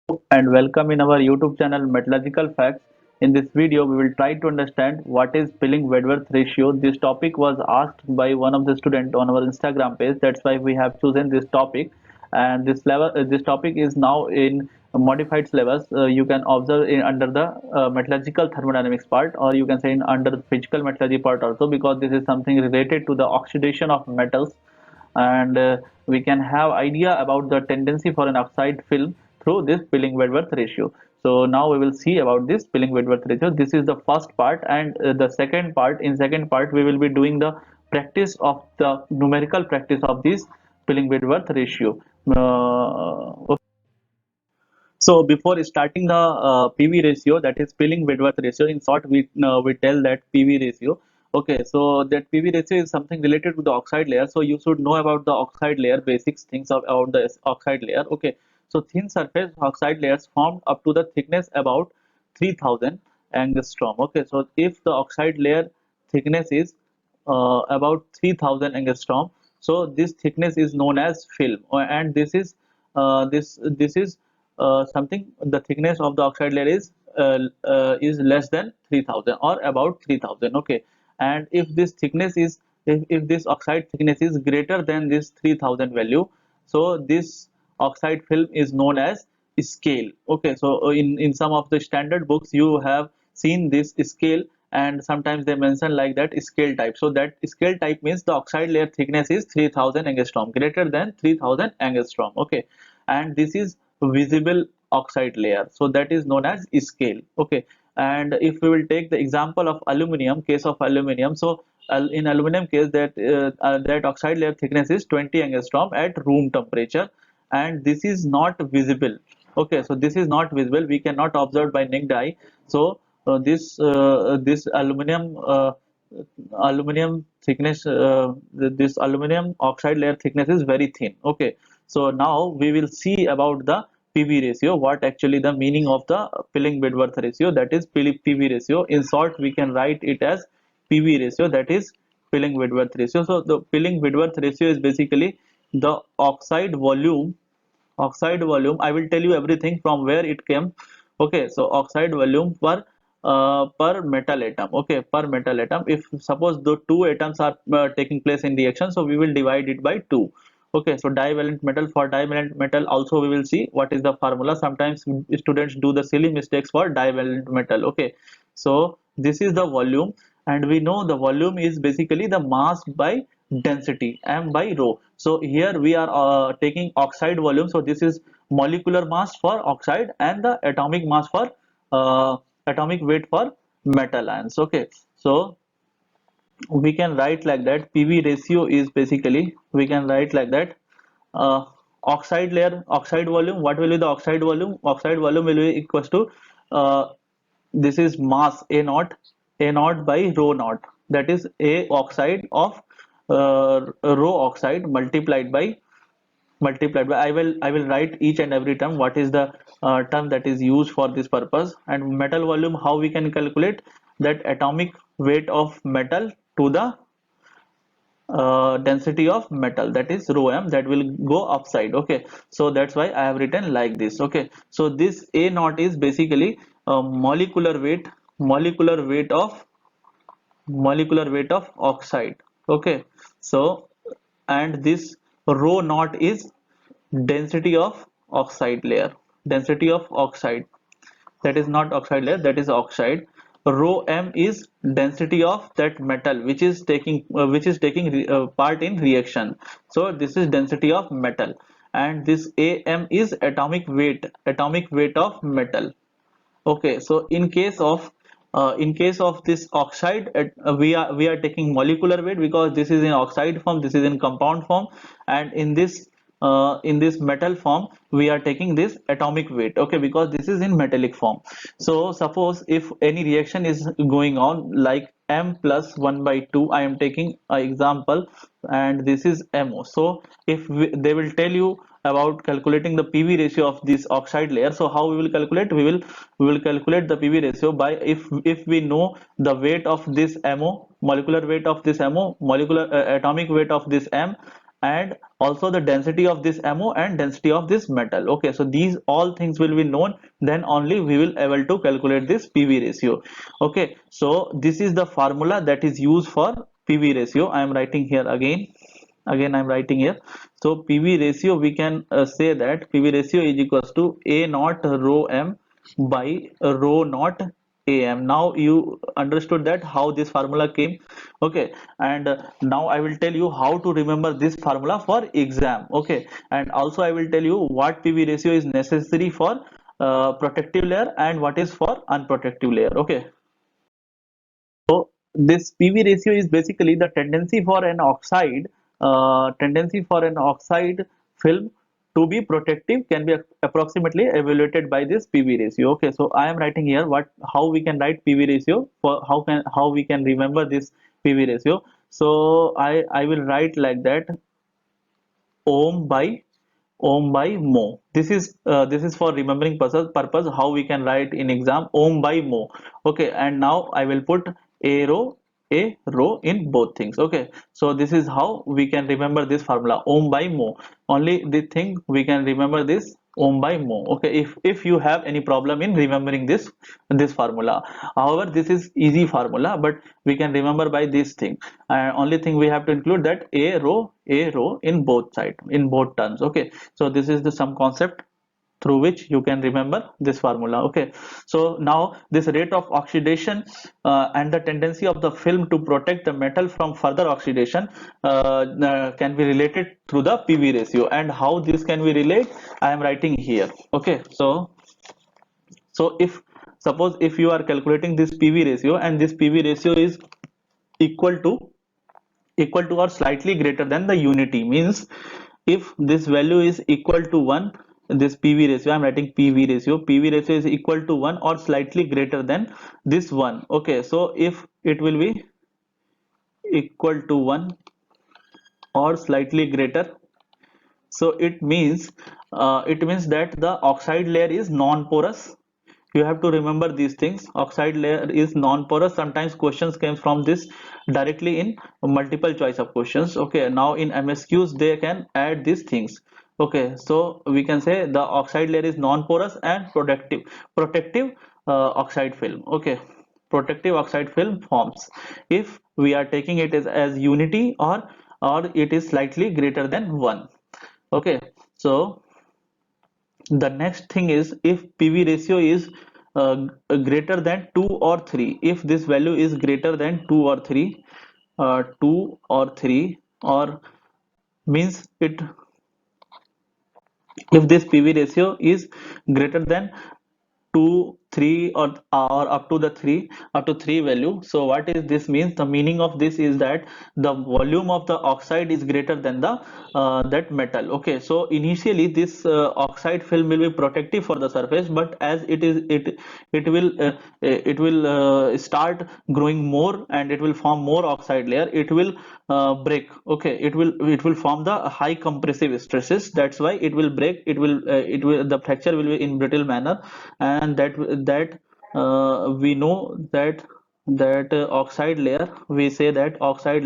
and welcome in our YouTube channel Metallurgical Facts. In this video, we will try to understand what is Pilling-Wedworth ratio. This topic was asked by one of the students on our Instagram page. That's why we have chosen this topic. And this topic is now in modified syllabus. You can observe under the metallurgical thermodynamics part, or you can say under the physical metallurgy part also, because this is something related to the oxidation of metals, and we can have idea about the tendency for an oxide film through this Pilling-Wedworth ratio. So now we will see about this Pilling-Wedworth ratio. This is the first part, and the second part. In second part, we will be doing the practice of the numerical practice of this Pilling-Wedworth ratio. Okay. So before starting the PV ratio, that is Pilling-Wedworth ratio, in short, we tell that PV ratio. Okay, so that PV ratio is something related to the oxide layer. So you should know about the oxide layer, basics things about the oxide layer. Okay, so thin surface oxide layers formed up to the thickness about 3000 angstrom. Okay, so if the oxide layer thickness is about 3000 angstrom, so this thickness is known as film, and this is something, the thickness of the oxide layer is less than 3000 or about 3000. Okay, and if this thickness is, if this oxide thickness is greater than this 3000 value, so this oxide film is known as scale. Okay, so in some of the standard books you have seen this scale, and sometimes they mention like that scale type. So that scale type means the oxide layer thickness is 3000 angstrom, greater than 3000 angstrom. Okay, and this is visible oxide layer, so that is known as scale. Okay, and if we will take the example of aluminum, case of aluminum, so in aluminum case, that oxide layer thickness is 20 angstrom at room temperature, and this is not visible. Okay, so this is not visible, we cannot observe by naked eye. So this aluminum thickness, this aluminum oxide layer thickness is very thin. Okay, so now we will see about the PV ratio, what actually the meaning of the Pilling-Wedworth ratio, that is PV ratio. In short, we can write it as PV ratio, that is Pilling-Wedworth ratio. So the Pilling-Wedworth ratio is basically the oxide volume. I will tell you everything from where it came. Okay, so oxide volume per metal atom. Okay, per metal atom, if suppose the two atoms are taking place in reaction, so we will divide it by 2. Okay, so divalent metal, for divalent metal also we will see what is the formula. Sometimes students do the silly mistakes for divalent metal. Okay, so this is the volume, and we know the volume is basically the mass by density, m by rho. So here we are taking oxide volume, so this is molecular mass for oxide, and the atomic mass for atomic weight for metal ions. Okay, so we can write like that, PV ratio is basically, we can write like that, uh, oxide layer, oxide volume, what will be the oxide volume? Oxide volume will be equals to, uh, this is mass a naught by rho naught, that is a oxide of rho oxide multiplied by, I will write each and every term, what is the term that is used for this purpose. And metal volume, how we can calculate that? Atomic weight of metal to the density of metal, that is rho m, that will go upside. Okay, so that's why I have written like this. Okay, so this a naught is basically molecular weight of oxide. Okay, so, and this rho naught is density of oxide layer, density of oxide, that is not oxide layer, that is oxide. Rho m is density of that metal which is taking part in reaction, so this is density of metal. And this am is atomic weight of metal. Okay, so in case of this oxide, we are taking molecular weight, because this is in oxide form, this is in compound form, and in this metal form we are taking this atomic weight. Okay, because this is in metallic form. So suppose if any reaction is going on like m plus 1 by 2, I am taking an example, and this is mo. So if they will tell you about calculating the PV ratio of this oxide layer, so how we will calculate? We will calculate the PV ratio by, if we know the weight of this mo, molecular weight of this mo, molecular atomic weight of this m, and also the density of this MO and density of this metal. Okay, so these all things will be known, then only we will able to calculate this PV ratio. Okay, so this is the formula that is used for PV ratio. I am writing here again I'm writing here. So PV ratio, we can say that PV ratio is equals to A naught rho m by rho naught am. Now you understood that how this formula came. Okay, and now I will tell you how to remember this formula for exam. Okay, and also I will tell you what PV ratio is necessary for protective layer and what is for unprotective layer. Okay, so this PV ratio is basically the tendency for an oxide film to be protective can be approximately evaluated by this PV ratio. Okay, so I am writing here what how we can write PV ratio for how we can remember this PV ratio. So I will write like that, ohm by mho. This is for remembering purpose how we can write in exam ohm by mho. Okay, and now I will put a rho a rho in both things. Okay, so this is how we can remember this formula ohm by mho. Only the thing we can remember this ohm by mho. Okay, if you have any problem in remembering this formula, however this is easy formula, but we can remember by this thing. Only thing we have to include that a row in both side in both terms. Okay, so this is the some concept through which you can remember this formula. Okay, so now this rate of oxidation and the tendency of the film to protect the metal from further oxidation can be related through the PV ratio. And how this can be relate, I am writing here. Okay, so if suppose if you are calculating this PV ratio and this PV ratio is equal to or slightly greater than the unity, means if this value is equal to 1, this PV ratio, I'm writing PV ratio is equal to 1 or slightly greater than this 1. Okay, so if it will be equal to 1 or slightly greater, so it means that the oxide layer is non-porous. You have to remember these things. Oxide layer is non-porous. Sometimes questions came from this directly in multiple choice of questions. Okay, now in MSQs they can add these things. Okay, so we can say the oxide layer is non-porous and protective oxide film. Okay, protective oxide film forms if we are taking it as unity or it is slightly greater than 1. Okay, so the next thing is if PV ratio is greater than 2 or 3. If this value is greater than 2 or 3, 2 or 3, or means it, if this PV ratio is greater than 2 3 or up to 3 value, so what is this means? The meaning of this is that the volume of the oxide is greater than the that metal. Okay, so initially this oxide film will be protective for the surface, but as it will start growing more and it will form more oxide layer, it will break. Okay, it will form the high compressive stresses. That's why it will break. It will the fracture will be in brittle manner, and that we know that oxide layer, we say that oxide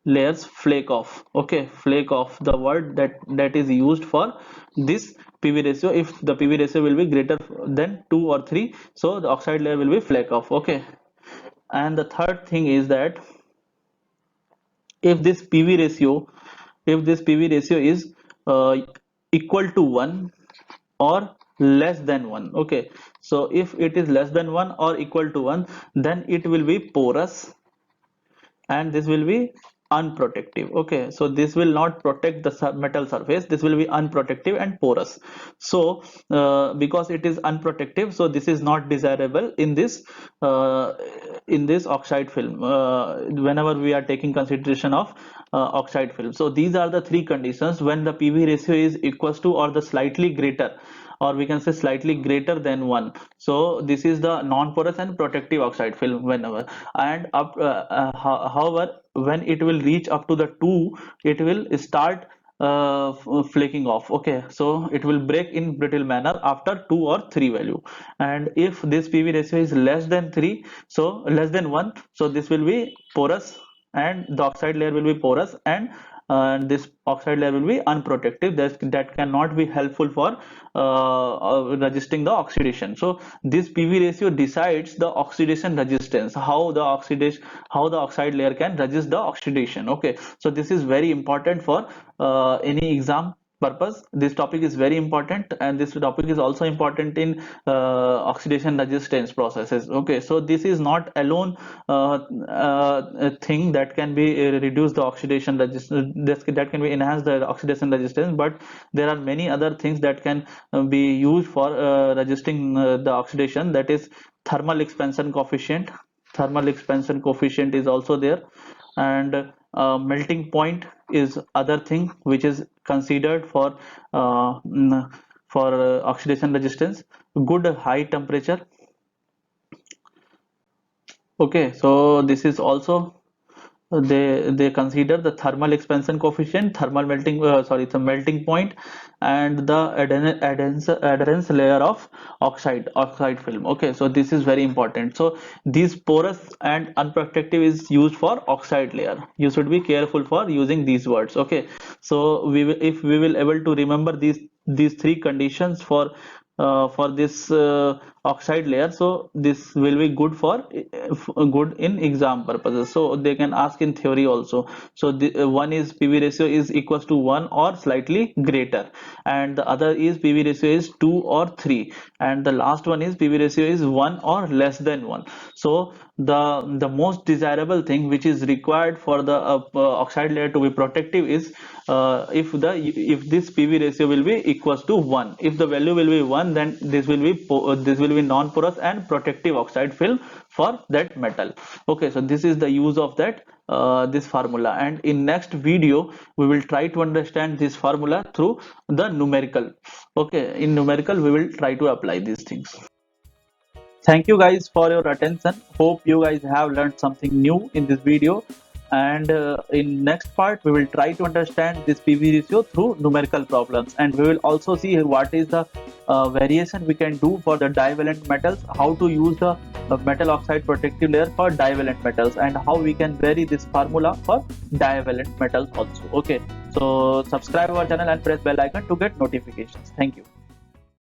layers flake off. Okay, flake off, the word that is used for this PV ratio. If the PV ratio will be greater than 2 or 3, so the oxide layer will be flake off. Okay, and the third thing is that if this PV ratio is equal to 1 or less than 1. Okay, so if it is less than 1 or equal to 1, then it will be porous and this will be unprotective. Okay, so this will not protect the metal surface, this will be unprotective and porous. So because it is unprotective, so this is not desirable uh, in this oxide film whenever we are taking consideration of oxide film. So these are the three conditions when the PV ratio is equals to or the slightly greater, or we can say slightly greater than 1. So this is the non-porous and protective oxide film whenever. And however, when it will reach up to the 2, it will start flaking off. Okay, so it will break in brittle manner after 2 or 3 value. And if this PV ratio is less than 3, so less than 1, so this will be porous and the oxide layer will be porous and and this oxide layer will be unprotective. That cannot be helpful for resisting the oxidation. So this PV ratio decides the oxidation resistance, how the oxide layer can resist the oxidation. Okay, so this is very important for any exam purpose. This topic is very important, and this topic is also important in oxidation resistance processes. Okay, so this is not alone a thing that can be reduce the oxidation resistance, that can be enhance the oxidation resistance, but there are many other things that can be used for resisting the oxidation. That is thermal expansion coefficient. Thermal expansion coefficient is also there, and melting point is other thing which is considered for oxidation resistance. Good high temperature. Okay, so this is also they consider the thermal expansion coefficient, thermal melting sorry, the melting point, and the adherence layer of oxide film. Okay, so this is very important. So these porous and unprotective is used for oxide layer. You should be careful for using these words. Okay, so if we will able to remember these three conditions for this oxide layer, so this will be good for good in exam purposes. So they can ask in theory also. So one is PV ratio is equals to 1 or slightly greater, and the other is PV ratio is 2 or 3, and the last one is PV ratio is 1 or less than 1. So the most desirable thing which is required for the oxide layer to be protective is if this PV ratio will be equals to 1. If the value will be 1, then this will be non-porous and protective oxide film for that metal. Okay, so this is the use of that this formula, and in next video we will try to understand this formula through the numerical. Okay, in numerical we will try to apply these things. Thank you guys for your attention. Hope you guys have learned something new in this video, and in next part we will try to understand this PV ratio through numerical problems, and we will also see what is the variation we can do for the divalent metals, how to use the metal oxide protective layer for divalent metals, and how we can vary this formula for divalent metals also. Okay, so subscribe our channel and press bell icon to get notifications. Thank you.